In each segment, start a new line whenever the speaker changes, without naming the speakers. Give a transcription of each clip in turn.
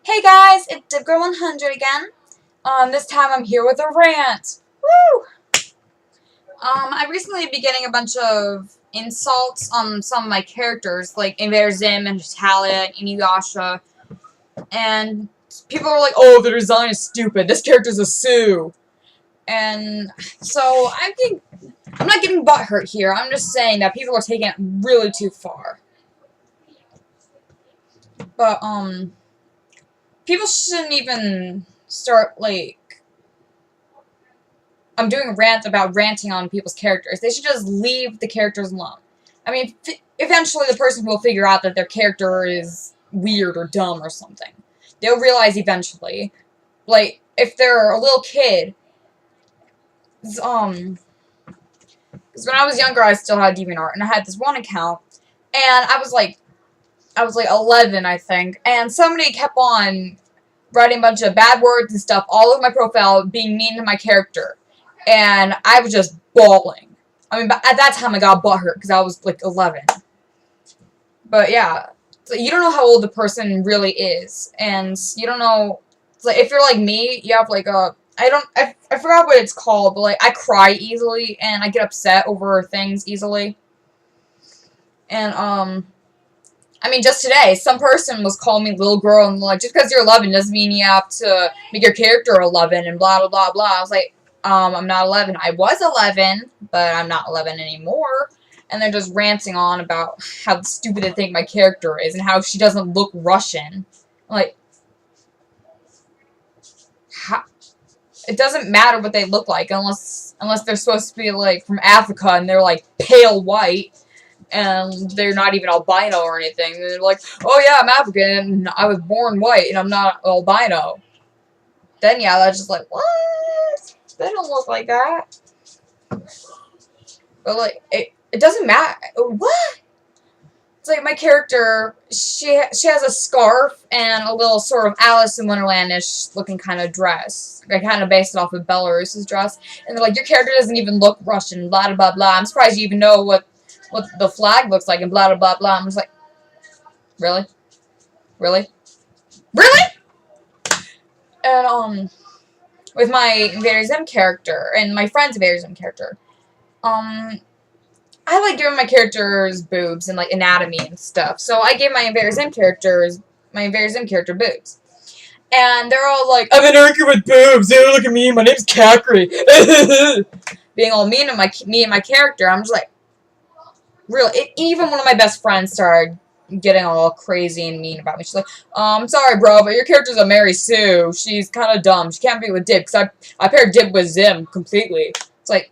Hey guys, it's DibGirl100 again. This time I'm here with a rant. Woo! I recently been getting a bunch of insults on some of my characters, like Invader Zim and Talia and Inuyasha, and people are like, "Oh, the design is stupid. This character's a Sue." And so I'm not getting butthurt here. I'm just saying that people are taking it really too far. But people shouldn't even start like. I'm doing a rant about ranting on people's characters. They should just leave the characters alone. I mean, eventually the person will figure out that their character is weird or dumb or something. They'll realize eventually. Like, if they're a little kid, because when I was younger, I still had DeviantArt, and I had this one account, and I was like 11, I think, and somebody kept on writing a bunch of bad words and stuff all over my profile, being mean to my character. And I was just bawling. I mean, at that time I got butthurt because I was like 11. But yeah, so you don't know how old the person really is, and you don't know. It's like if you're like me, you have like a I forgot what it's called, but like I cry easily and I get upset over things easily. And I mean, just today, some person was calling me little girl and like, just because you're 11 doesn't mean you have to make your character 11 and blah blah blah blah. I was like. I'm not 11. I was 11, but I'm not 11 anymore. And they're just ranting on about how stupid they think my character is and how she doesn't look Russian. Like, it doesn't matter what they look like unless they're supposed to be like from Africa and they're like pale white and they're not even albino or anything. They're like, oh yeah, I'm African and I was born white and I'm not albino. Then yeah, that's just like, what? They don't look like that. But, like, it doesn't matter. What? It's like my character, she has a scarf and a little sort of Alice in Wonderland-ish looking kind of dress. I kind of based it off of Belarus's dress. And they're like, your character doesn't even look Russian, blah, blah, blah, blah. I'm surprised you even know what the flag looks like and blah, blah, blah, blah. I'm just like, really? Really? Really? And, with my Invader Zim character, and my friend's Invader Zim character, I like giving my characters boobs and, like, anatomy and stuff. So I gave my Invader Zim character boobs. And they're all like, I'm an Urker with boobs, ew, look at me, my name's Kakri. Being all mean to me and my character, I'm just like, really, even one of my best friends started getting all crazy and mean about me. She's like, I'm sorry, bro, but your character's a Mary Sue. She's kind of dumb. She can't be with Dib, because I paired Dib with Zim completely. It's like,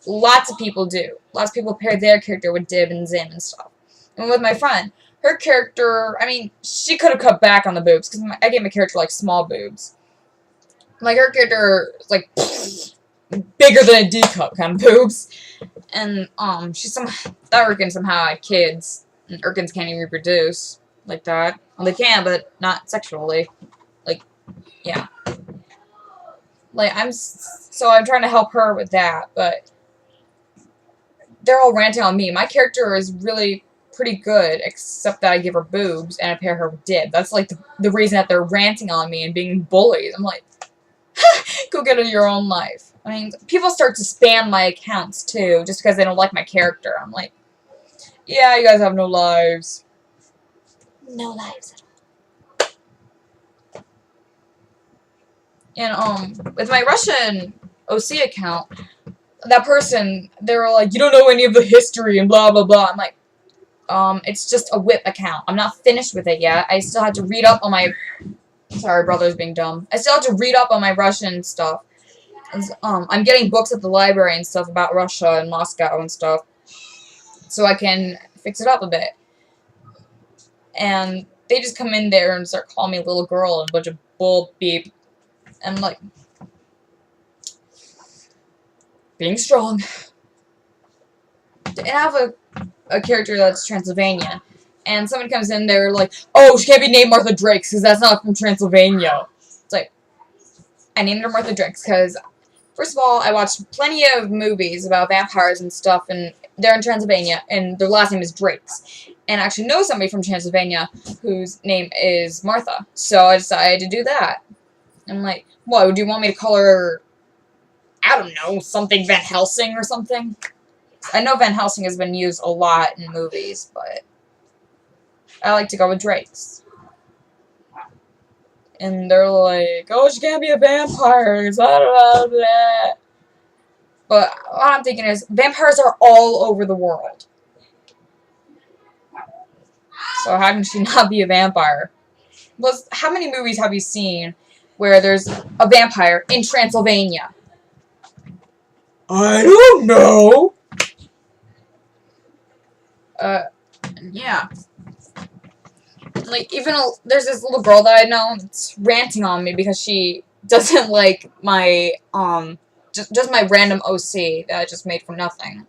lots of people do. Lots of people pair their character with Dib and Zim and stuff. And with my friend, her character, I mean, she could have cut back on the boobs, because I gave my character, like, small boobs. Like, her character is, like, bigger than a D cup kind of boobs. And, that Urkin somehow had kids. And Urkins can't even reproduce like that. Well, they can, but not sexually. Like, yeah. Like, I'm trying to help her with that, but they're all ranting on me. My character is really pretty good, except that I give her boobs and I pair her with Dib. That's, like, the reason that they're ranting on me and being bullies. I'm like, go get it your own life. I mean, people start to spam my accounts, too, just because they don't like my character. I'm like, yeah, you guys have no lives. No lives at all. And, with my Russian OC account, that person, they were like, you don't know any of the history and blah, blah, blah. I'm like, it's just a whip account. I'm not finished with it yet. I still have to read up on my... Sorry, brother's being dumb. I still have to read up on my Russian stuff. I'm getting books at the library and stuff about Russia and Moscow and stuff. So I can fix it up a bit. And they just come in there and start calling me a little girl and a bunch of bull beep. And I'm like, being strong. And I have a character that's Transylvanian. And someone comes in there like, oh, she can't be named Martha Drakes because that's not from Transylvania. It's like, I named her Martha Drakes because, first of all, I watched plenty of movies about vampires and stuff, and they're in Transylvania, and their last name is Drakes. And I actually know somebody from Transylvania whose name is Martha. So I decided to do that. I'm like, what, do you want me to call her, I don't know, something Van Helsing or something? I know Van Helsing has been used a lot in movies, but I like to go with Drakes. And they're like, oh, she can't be a vampire. Blah, blah, blah. But what I'm thinking is, vampires are all over the world. So how can she not be a vampire? Plus, how many movies have you seen where there's a vampire in Transylvania? I don't know. Yeah. Like, even there's this little girl that I know that's ranting on me because she doesn't like my, just my random OC that I just made from nothing.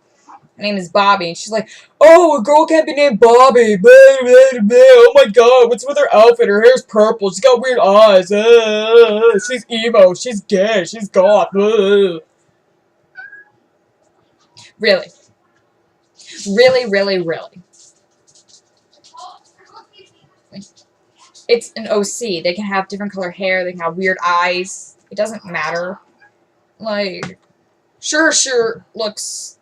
Her name is Bobby, and she's like, oh, a girl can't be named Bobby. Blah, blah, blah. Oh my god, what's with her outfit? Her hair's purple. She's got weird eyes. She's emo. She's gay. She's goth. Really. Really, really, really. It's an OC. They can have different color hair. They can have weird eyes. It doesn't matter. Like, sure looks...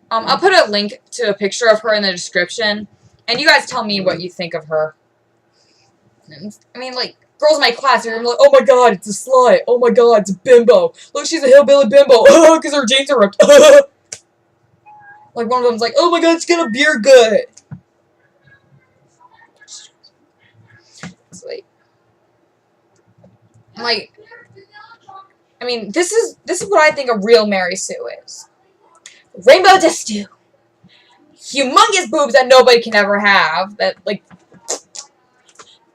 I'll put a link to a picture of her in the description, and you guys tell me what you think of her. I mean, like, girls in my class are like, oh my god, it's a slut. Oh my god, it's a bimbo. Look, she's a hillbilly bimbo. Because her jeans are ripped. Like, one of them's like, oh my god, she's got a beer gut. It's like, I mean, this is what I think a real Mary Sue is. Rainbow Destu. Humongous boobs that nobody can ever have. That, like,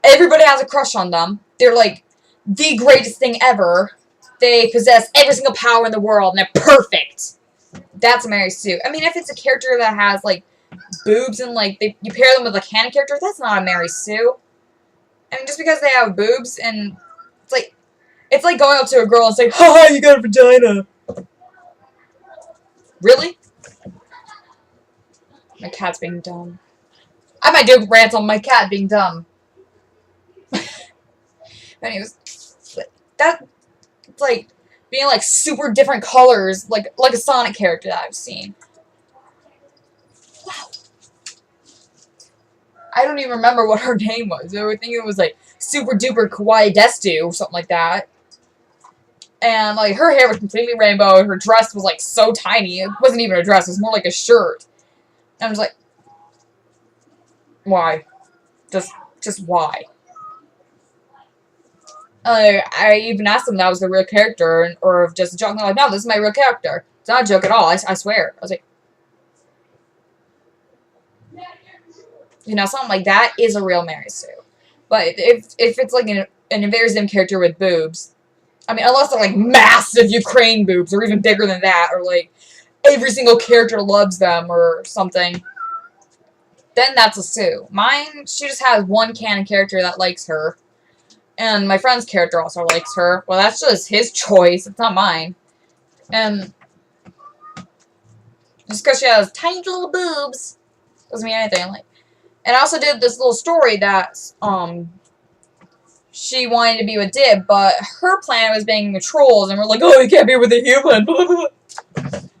everybody has a crush on them. They're, like, the greatest thing ever. They possess every single power in the world, and they're perfect. That's a Mary Sue. I mean, if it's a character that has, like, boobs and, like, you pair them with a canon character, that's not a Mary Sue. I mean, just because they have boobs and it's like going up to a girl and saying, haha, you got a vagina. Really? My cat's being dumb. I might do rants on my cat being dumb. Anyways, it's like being like super different colors, like a Sonic character that I've seen. Wow. I don't even remember what her name was. I would think it was like Super Duper Kawaii Destu or something like that. And like her hair was completely rainbow, and her dress was like so tiny. It wasn't even a dress, it was more like a shirt. And I was like, why? Just why? I even asked them if that was the real character or if just a joke. And they're like, no, this is my real character. It's not a joke at all, I swear. I was like, you know, something like that is a real Mary Sue. But if it's like an Invader character with boobs, I mean, unless they're like massive Ukraine boobs or even bigger than that, or like every single character loves them or something, then that's a Sue. Mine, she just has one canon character that likes her. And my friend's character also likes her. Well, that's just his choice. It's not mine. And just because she has tiny little boobs doesn't mean anything. Like, and I also did this little story that she wanted to be with Dib, but her plan was being with trolls, and we're like, oh, you can't be with a human.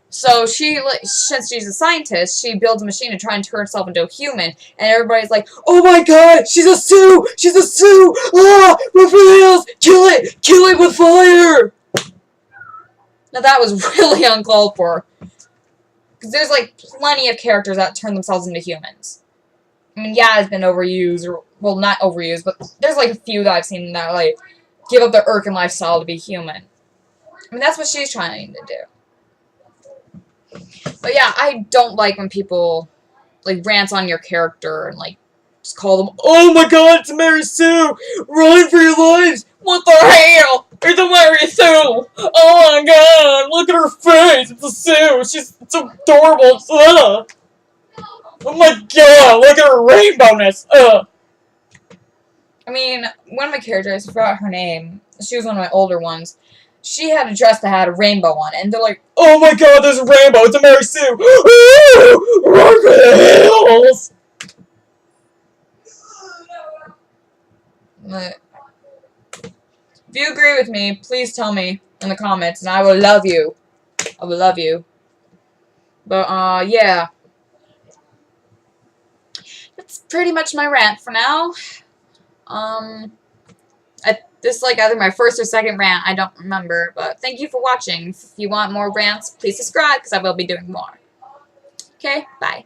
So she, since she's a scientist, she builds a machine to try and turn herself into a human, and everybody's like, oh my god, she's a Sue! She's a Sue! Ah, Raphael's! Kill it with fire! Now that was really uncalled for. Because there's like plenty of characters that turn themselves into humans. I mean, yeah, it's been overused, or, well, not overused, but there's like a few that I've seen that like give up their Urkin lifestyle to be human. I mean, that's what she's trying to do. But yeah, I don't like when people, like, rant on your character and, like, just call them, oh my god, it's Mary Sue! Run for your lives! What the hell? It's a Mary Sue! Oh my god, look at her face! It's a Sue! She's so adorable! Oh my god, look at her rainbowness! I mean, one of my characters, I forgot her name, she was one of my older ones, she had a dress that had a rainbow on it, and they're like, "Oh my God, there's a rainbow! It's a Mary Sue! Run for the hills!" If you agree with me, please tell me in the comments, and I will love you. I will love you. But yeah, that's pretty much my rant for now. This is like either my first or second rant, I don't remember, but thank you for watching. If you want more rants, please subscribe, because I will be doing more. Okay, bye.